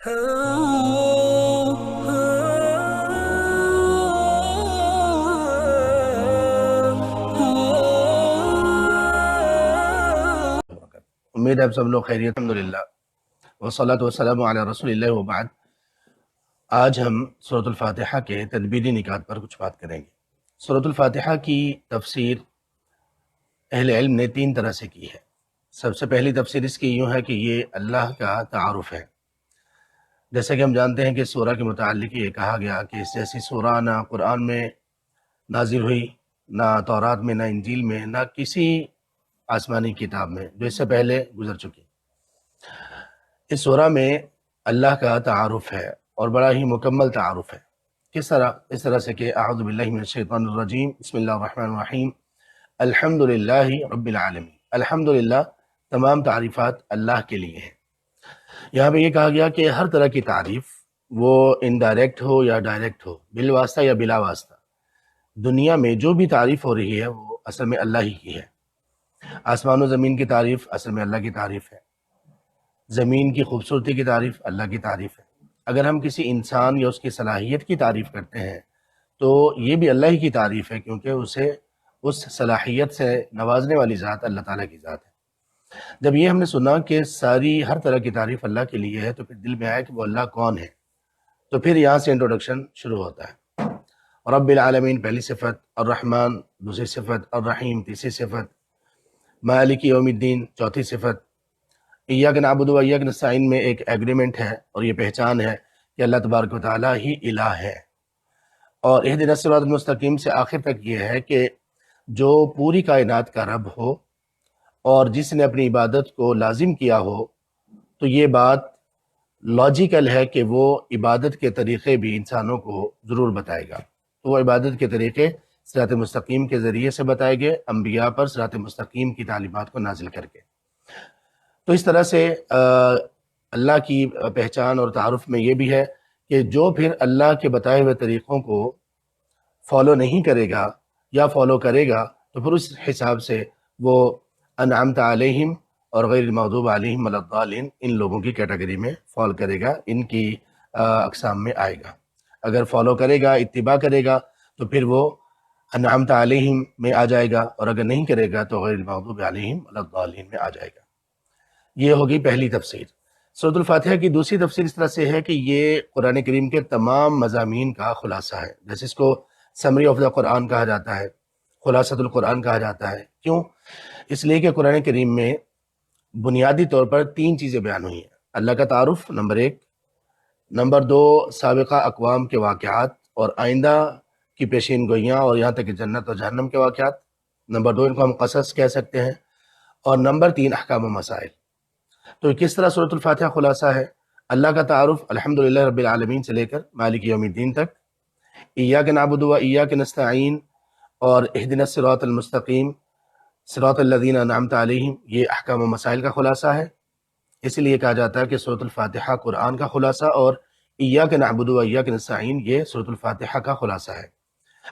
امید ہے آپ سب لوگ خیریت الحمدللہ والصلاۃ والسلام علی رسول اللہ وبعد۔ آج ہم سورۃ الفاتحہ کے تدبیری نکات پر کچھ بات کریں گے۔ سورۃ الفاتحہ کی تفسیر اہل علم نے 3 طرح سے کی ہے۔ سب سے پہلی تفسیر اس کی یوں ہے کہ یہ اللہ کا تعارف ہے، جیسے کہ ہم جانتے ہیں کہ سورہ کے متعلق یہ کہا گیا کہ اس جیسی سورہ نہ قرآن میں نازل ہوئی، نہ تورات میں، نہ انجیل میں، نہ کسی آسمانی کتاب میں جو اس سے پہلے گزر چکی۔ اس سورہ میں اللہ کا تعارف ہے اور بڑا ہی مکمل تعارف ہے۔ کس طرح؟ اس طرح سے کہ اعوذ باللہ من الشیطان الرجیم، بسم اللہ الرحمن الرحیم، الحمدللہ رب العالمین۔ الحمدللہ، تمام تعریفات اللہ کے لیے ہیں۔ یہاں پہ یہ کہا گیا کہ ہر طرح کی تعریف، وہ انڈائریکٹ ہو یا ڈائریکٹ ہو، بالواسطہ یا بلا واسطہ، دنیا میں جو بھی تعریف ہو رہی ہے وہ اصل میں اللہ ہی کی ہے۔ آسمان و زمین کی تعریف اصل میں اللہ کی تعریف ہے، زمین کی خوبصورتی کی تعریف اللہ کی تعریف ہے۔ اگر ہم کسی انسان یا اس کی صلاحیت کی تعریف کرتے ہیں تو یہ بھی اللہ ہی کی تعریف ہے، کیونکہ اسے اس صلاحیت سے نوازنے والی ذات اللہ تعالیٰ کی ذات ہے۔ جب یہ ہم نے سنا کہ ہر طرح کی تعریف اللہ کے لیے ہے تو پھر دل میں آیا کہ وہ اللہ کون ہے، تو پھر یہاں سے انٹروڈکشن شروع ہوتا ہے۔ رب العالمین پہلی صفت، الرحمن دوسری صفت، الرحیم تیسری صفت، مالک یوم الدین چوتھی صفت۔ ایاک نعبد و ایاک نستعین میں ایک ایگریمنٹ ہے اور یہ پہچان ہے کہ اللہ تبارک و تعالیٰ ہی الہ ہے، اور اہدنا الصراط المستقیم سے آخر تک یہ ہے کہ جو پوری کائنات کا رب ہو اور جس نے اپنی عبادت کو لازم کیا ہو، تو یہ بات لاجیکل ہے کہ وہ عبادت کے طریقے بھی انسانوں کو ضرور بتائے گا۔ تو وہ عبادت کے طریقے صراط مستقیم کے ذریعے سے بتائے گئے، انبیاء پر صراط مستقیم کی تعلیمات کو نازل کر کے۔ تو اس طرح سے اللہ کی پہچان اور تعارف میں یہ بھی ہے کہ جو پھر اللہ کے بتائے ہوئے طریقوں کو فالو نہیں کرے گا یا فالو کرے گا تو پھر اس حساب سے وہ انعمت علیہم اور غیر المغضوب علیہم ولا الضالین ان لوگوں کی کیٹیگری میں فال کرے گا، ان کی اقسام میں آئے گا۔ اگر فالو کرے گا، اتباع کرے گا تو پھر وہ انعمت علیہم میں آ جائے گا، اور اگر نہیں کرے گا تو غیر المغضوب علیہم ولا الضالین میں آ جائے گا۔ یہ ہوگی پہلی تفسیر۔ سورۃ الفاتحہ کی دوسری تفسیر اس طرح سے ہے کہ یہ قرآن کریم کے تمام مضامین کا خلاصہ ہے، جیسے اس کو سمری آف دا قرآن کہا جاتا ہے، خلاصۃ القرآن کہا جاتا ہے۔ کیوں؟ اس لیے کہ قرآن کریم میں بنیادی طور پر 3 چیزیں بیان ہوئی ہیں: اللہ کا تعارف نمبر 1، نمبر 2 سابقہ اقوام کے واقعات اور آئندہ کی پیشین گوئیاں اور یہاں تک کہ جنت اور جہنم کے واقعات، نمبر 2 ان کو ہم قصص کہہ سکتے ہیں، اور نمبر 3 احکام و مسائل۔ تو کس طرح سورۃ الفاتحہ خلاصہ ہے؟ اللہ کا تعارف الحمدللہ رب العالمین سے لے کر مالک یوم الدین تک، ایاک نعبد و ایاک نستعین اور اہدنا الصراط المستقیم صراط الذین انعمت علیہم، یہ احکام و مسائل کا خلاصہ ہے۔ اس لیے کہا جاتا ہے کہ سورۃ الفاتحہ قرآن کا خلاصہ، اور ایاک نعبد و ایاک نستعین یہ سورۃ الفاتحہ کا خلاصہ ہے۔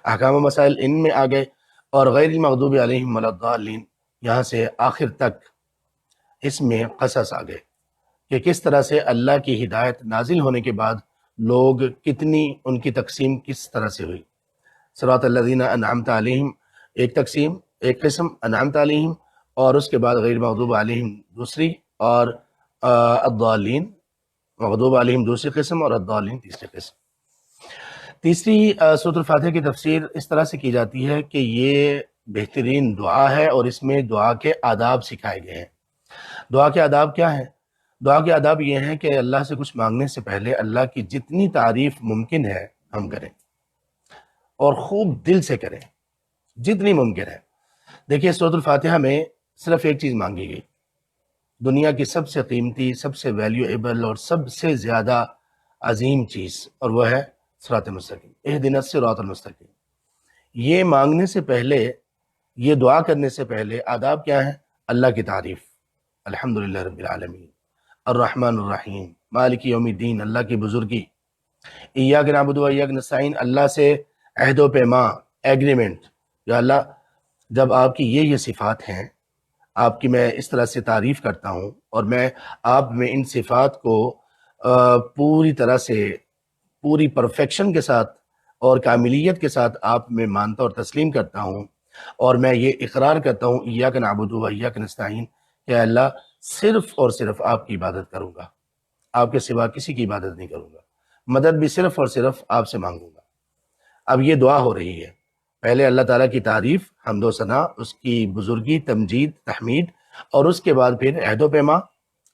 احکام و مسائل ان میں آ گئے، اور غیر المغضوب علیہم ولا الضالین یہاں سے آخر تک اس میں قصص آ گئے کہ کس طرح سے اللہ کی ہدایت نازل ہونے کے بعد لوگ کتنی، ان کی تقسیم کس طرح سے ہوئی۔ صراط الذین انعمت علیہم ایک قسم انعمت علیہم، اور اس کے بعد غیر مغضوب علیہم دوسری، اور الضالین مغضوب علیہم دوسری قسم، اور الضالین تیسری قسم۔ تیسری سورۃ الفاتحہ کی تفسیر اس طرح سے کی جاتی ہے کہ یہ بہترین دعا ہے، اور اس میں دعا کے آداب سکھائے گئے ہیں۔ دعا کے آداب کیا ہیں؟ دعا کے آداب یہ ہیں کہ اللہ سے کچھ مانگنے سے پہلے اللہ کی جتنی تعریف ممکن ہے ہم کریں، اور خوب دل سے کریں جتنی ممکن ہے۔ دیکھیے سورۃ الفاتحہ میں صرف ایک چیز مانگی گئی، دنیا کی سب سے قیمتی، سب سے ویلیویبل اور سب سے زیادہ عظیم چیز، اور وہ ہے صراط مستقیم، اہدنا الصراط المستقیم۔ یہ مانگنے سے پہلے، یہ دعا کرنے سے پہلے آداب کیا ہیں؟ اللہ کی تعریف، الحمدللہ رب العالمین، الرحمن الرحیم، مالک یوم الدین، اللہ کی بزرگی، ایاک نعبد و ایاک نستعین، اللہ سے عہد و پیمان، ایگریمنٹ، یا اللہ جب آپ کی یہ صفات ہیں، آپ کی میں اس طرح سے تعریف کرتا ہوں، اور میں آپ میں ان صفات کو پوری طرح سے پوری پرفیکشن کے ساتھ اور کاملیت کے ساتھ آپ میں مانتا اور تسلیم کرتا ہوں، اور میں یہ اقرار کرتا ہوں ایاک نعبد و ایاک نستعین، کہ اللہ صرف اور صرف آپ کی عبادت کروں گا، آپ کے سوا کسی کی عبادت نہیں کروں گا، مدد بھی صرف اور صرف آپ سے مانگوں گا۔ اب یہ دعا ہو رہی ہے، پہلے اللہ تعالیٰ کی تعریف، حمد و ثنا، اس کی بزرگی، تمجید، تحمید، اور اس کے بعد پھر عہد و پیما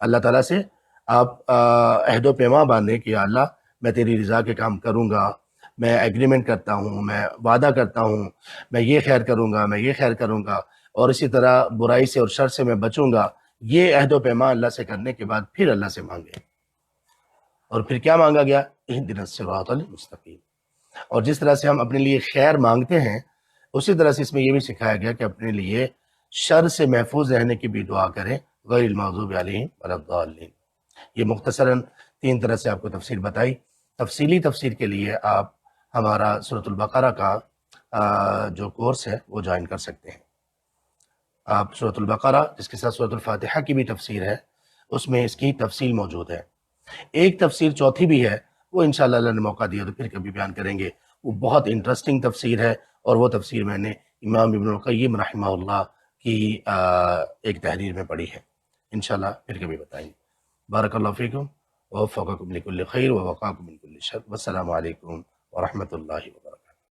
اللہ تعالیٰ سے آپ عہد و پیما باندھیں کہ یا اللہ میں تیری رضا کے کام کروں گا، میں ایگریمنٹ کرتا ہوں، میں وعدہ کرتا ہوں، میں یہ خیر کروں گا، میں یہ خیر کروں گا، اور اسی طرح برائی سے اور شر سے میں بچوں گا۔ یہ عہد و پیما اللہ سے کرنے کے بعد پھر اللہ سے مانگے، اور پھر کیا مانگا گیا؟ اہدنا الصراط المستقیم۔ اور جس طرح سے ہم اپنے لیے خیر مانگتے ہیں، اسی طرح سے اس میں یہ بھی سکھایا گیا کہ اپنے لیے شر سے محفوظ رہنے کی بھی دعا کریں، غیر المغضوب علیہم ولا الضالین۔ یہ مختصراً 3 طرح سے آپ کو تفسیر بتائی۔ تفصیلی تفسیر کے لیے آپ ہمارا سورۃ البقرہ کا جو کورس ہے وہ جوائن کر سکتے ہیں۔ آپ سورۃ البقرہ، جس کے ساتھ سورۃ الفاتحہ کی بھی تفسیر ہے، اس میں اس کی تفصیل موجود ہے۔ ایک تفسیر چوتھی بھی ہے، وہ انشاءاللہ اللہ نے موقع دیا تو پھر کبھی بیان کریں گے۔ وہ بہت انٹرسٹنگ تفسیر ہے، اور وہ تفسیر میں نے امام ابن القیم رحمہ اللہ کی ایک تحریر میں پڑھی ہے۔ انشاءاللہ پھر کبھی بتائیں گے۔ بارک اللہ فیکم ووفقکم لکل خیر ووقاکم من کل شر، والسلام علیکم ورحمۃ اللہ وبرکاتہ۔